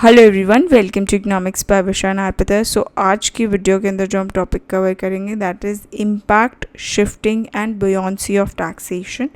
Hello everyone, welcome to economics by Vishan Arpita. So आज की video के अंदर जो हम टॉपिक कवर करेंगे that is impact, shifting and buoyancy of taxation.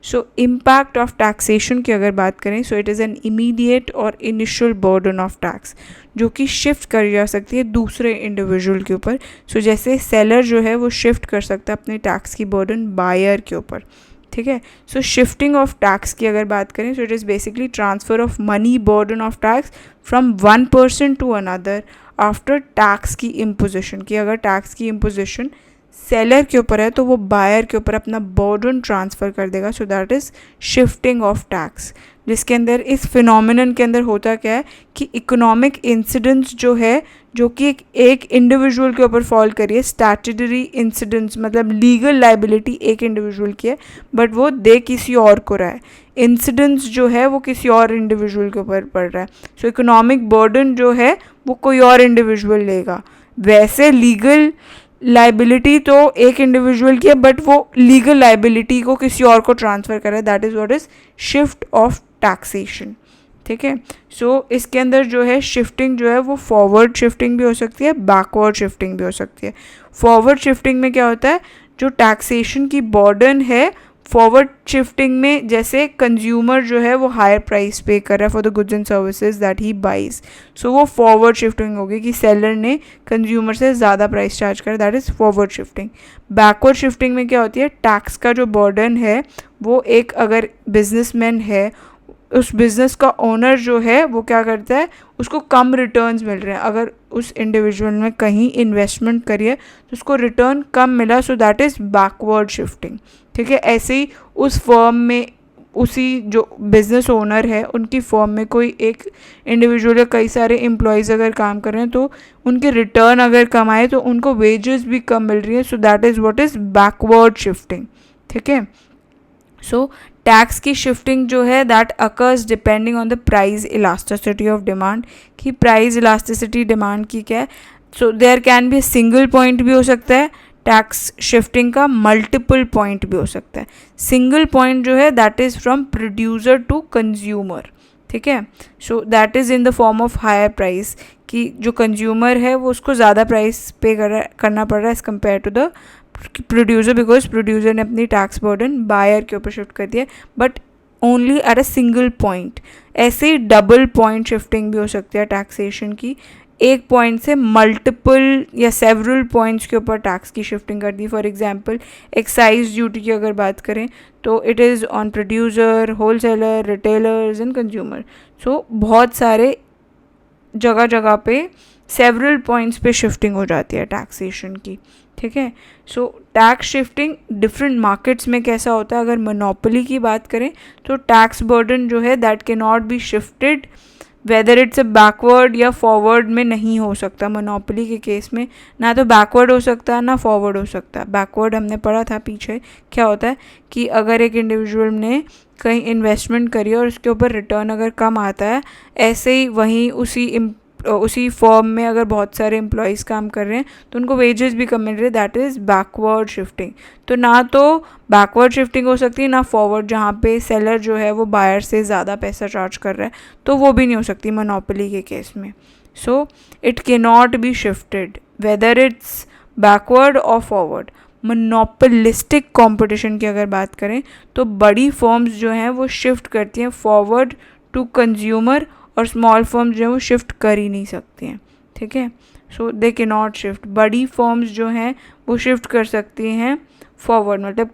So impact of taxation की अगर बात करें, so it is an immediate और इनिशियल बर्डन ऑफ टैक्स जो कि शिफ्ट करी जा सकती है दूसरे इंडिविजुअल के ऊपर। सो जैसे सेलर जो है वो शिफ्ट कर सकता है अपने टैक्स की बर्डन बायर के ऊपर, ठीक है। सो शिफ्टिंग ऑफ टैक्स की अगर बात करें, so it is basically transfer of money burden of tax from one person to another after tax की इम्पोजिशन। कि अगर टैक्स की इम्पोजिशन सेलर के ऊपर है तो वो बायर के ऊपर अपना बर्डन ट्रांसफ़र कर देगा। सो that is shifting of tax, जिसके अंदर इस फिनोमिनन के अंदर होता क्या है कि इकोनॉमिक इंसिडेंट्स जो है जो कि एक इंडिविजुअल के ऊपर फॉल करिए, स्टैट्यूटरी इंसिडेंट्स मतलब लीगल लाइबिलिटी एक इंडिविजुअल की है बट वो दे किसी और को रहा है, इंसिडेंट्स जो है वो किसी और इंडिविजुअल के ऊपर पड़ रहा है। सो इकोनॉमिक बर्डन जो है वो कोई और इंडिविजुअल लेगा। वैसे लीगल लाइबिलिटी तो एक इंडिविजुअल की है बट वो लीगल लाइबिलिटी को किसी और को ट्रांसफ़र कर रहा है। That is what is shift of taxation, ठीक है। सो इसके अंदर जो है शिफ्टिंग जो है वो फॉरवर्ड शिफ्टिंग भी हो सकती है, बैकवर्ड शिफ्टिंग भी हो सकती है। फॉरवर्ड शिफ्टिंग में क्या होता है, जो टैक्सेशन की बर्डन है फॉरवर्ड शिफ्टिंग में, जैसे कंज्यूमर जो है वो हायर प्राइस पे कर रहा है for the goods and services that he buys, so वो फॉरवर्ड शिफ्टिंग होगी कि सेलर ने कंज्यूमर से ज़्यादा प्राइस चार्ज करा, that is forward shifting. Backward shifting में क्या होती है, टैक्स का जो बर्डन है वो एक अगर बिजनेसमैन है, उस बिज़नेस का ओनर जो है वो क्या करता है, उसको कम रिटर्न्स मिल रहे हैं। अगर उस इंडिविजुअल ने कहीं इन्वेस्टमेंट करी है तो उसको रिटर्न कम मिला, सो दैट इज़ बैकवर्ड शिफ्टिंग, ठीक है। ऐसे ही उस फर्म में उसी जो बिज़नेस ओनर है उनकी फर्म में कोई एक इंडिविजुअल या कई सारे एम्प्लॉयज़ अगर काम कर रहे हैं तो उनके रिटर्न अगर कम आए तो उनको वेजेस भी कम मिल रही है, so that is what is backward shifting, ठीक है। सो टैक्स की शिफ्टिंग जो है that occurs depending on the price elasticity of demand. कि प्राइस इलास्टिसिटी डिमांड की क्या है, so there can be single point भी हो सकता है टैक्स शिफ्टिंग का, मल्टीपल पॉइंट भी हो सकता है। सिंगल पॉइंट जो है that is from producer to consumer, ठीक है। So that is in the form of higher price, कि जो कंज्यूमर है वो उसको ज़्यादा प्राइस पे करना पड़ रहा है as compare to the producer, because producer ने अपनी टैक्स बर्डन बायर के ऊपर शिफ्ट कर दिया, but only at a single point. ऐसे ही डबल पॉइंट शिफ्टिंग भी हो सकती है टैक्सेशन की, एक पॉइंट से मल्टीपल या सेवरल पॉइंट्स के ऊपर टैक्स की शिफ्टिंग कर दी। फॉर एग्जांपल एक्साइज ड्यूटी की अगर बात करें तो it is on producer, wholesaler, retailers and consumer. So बहुत सारे जगह जगह पे सेवरल पॉइंट्स पे शिफ्टिंग हो जाती है टैक्सेशन की, ठीक है। So tax shifting different markets में कैसा होता है, अगर मोनोपोली की बात करें तो टैक्स बर्डन जो है that can not be shifted, whether it's a backward या फॉरवर्ड में नहीं हो सकता। मोनोपोली के केस में ना तो बैकवर्ड हो सकता है ना फॉरवर्ड हो सकता है। बैकवर्ड हमने पढ़ा था पीछे, क्या होता है कि अगर एक इंडिविजुअल ने कहीं इन्वेस्टमेंट करी और उसके ऊपर रिटर्न अगर कम आता है, ऐसे ही वहीं उसी फर्म में अगर बहुत सारे एम्प्लॉयज़ काम कर रहे हैं तो उनको वेजेस भी कम मिल रहे हैं, दैट इज़ बैकवर्ड शिफ्टिंग। तो ना तो बैकवर्ड शिफ्टिंग हो सकती है ना फॉरवर्ड, जहाँ पे सेलर जो है वो बायर से ज़्यादा पैसा चार्ज कर रहा है, तो वो भी नहीं हो सकती मोनोपोली के केस में। So it can not be shifted whether it's backward और फॉरवर्ड। मोनोपोलिस्टिक कंपटीशन की अगर बात करें तो बड़ी फर्म्स जो हैं वो शिफ्ट करती हैं फॉरवर्ड टू कंज्यूमर, और स्मॉल फर्म्स जो हैं वो शिफ्ट कर ही नहीं सकती हैं, ठीक है। सो दे के नॉट शिफ्ट। बड़ी फर्म्स जो हैं वो शिफ्ट कर सकती हैं फॉरवर्ड, मतलब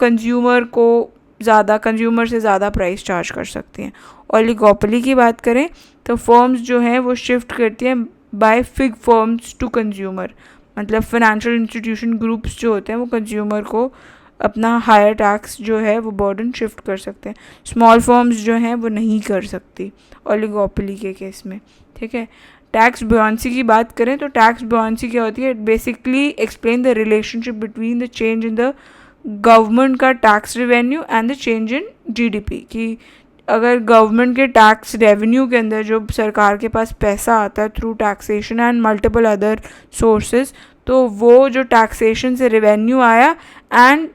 कंज्यूमर से ज़्यादा प्राइस चार्ज कर सकती हैं। ओलिगोपोली की बात करें तो फर्म्स जो हैं वो शिफ्ट करती हैं by big firms to consumer, मतलब फाइनेंशियल इंस्टीट्यूशन ग्रुप्स जो होते हैं वो कंज्यूमर को अपना हायर टैक्स जो है वो बर्डन शिफ्ट कर सकते हैं। स्मॉल फर्म्स जो हैं वो नहीं कर सकती ओलिगोपोली के केस में, ठीक है। टैक्स बुयांसी की बात करें तो टैक्स बुयांसी क्या होती है, it basically explain the relationship between the change in the government का tax revenue and the change in GDP. कि अगर गवर्नमेंट के टैक्स रेवेन्यू के अंदर जो सरकार के पास पैसा आता है through taxation and multiple other sources, तो वो जो टैक्सेशन से रेवेन्यू आया एंड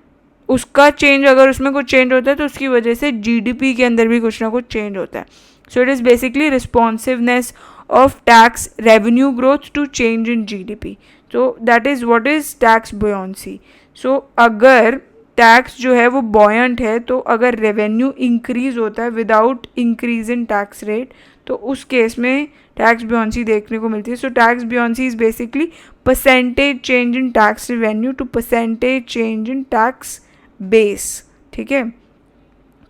उसका चेंज, अगर उसमें कुछ चेंज होता है तो उसकी वजह से जीडीपी के अंदर भी कुछ ना कुछ चेंज होता है। सो it is basically responsiveness of tax revenue growth to change in GDP. So that is what is tax buoyancy. So अगर टैक्स जो है वो बॉयंट है, तो अगर रेवेन्यू इंक्रीज होता है without increase in tax rate, तो उस केस में टैक्स बियॉन्सी देखने को मिलती है. So tax buoyancy is basically percentage change in tax revenue to percentage change in tax base. ठीक है,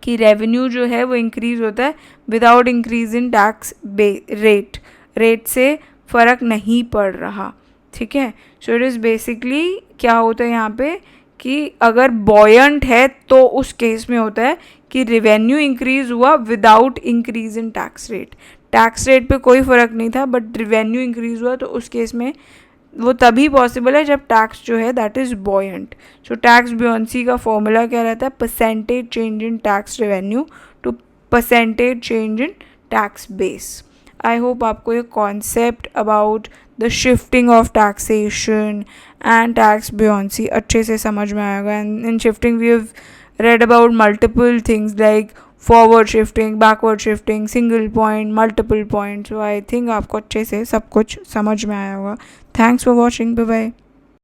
कि रेवेन्यू जो है वो इंक्रीज होता है without increase in tax rate से फ़र्क नहीं पड़ रहा. ठीक है, सो इट इज़ बेसिकली क्या होता है यहाँ पे कि अगर बॉयंट है तो उस केस में होता है कि रेवेन्यू इंक्रीज हुआ without increase in tax rate. Tax rate पे कोई फ़र्क नहीं था बट रेवेन्यू इंक्रीज हुआ, तो उस केस में वो तभी पॉसिबल है जब टैक्स जो है that is buoyant. So tax buoyancy का फॉर्मूला क्या रहता है? Percentage change in tax revenue to percentage change in tax base. I hope आपको ये concept about the shifting of taxation and tax buoyancy अच्छे से समझ में आएगा. And in shifting we have read about multiple things like forward shifting, backward shifting, single point, multiple points. So I think आपको अच्छे से सब कुछ समझ में आया होगा. Thanks for watching. Bye bye.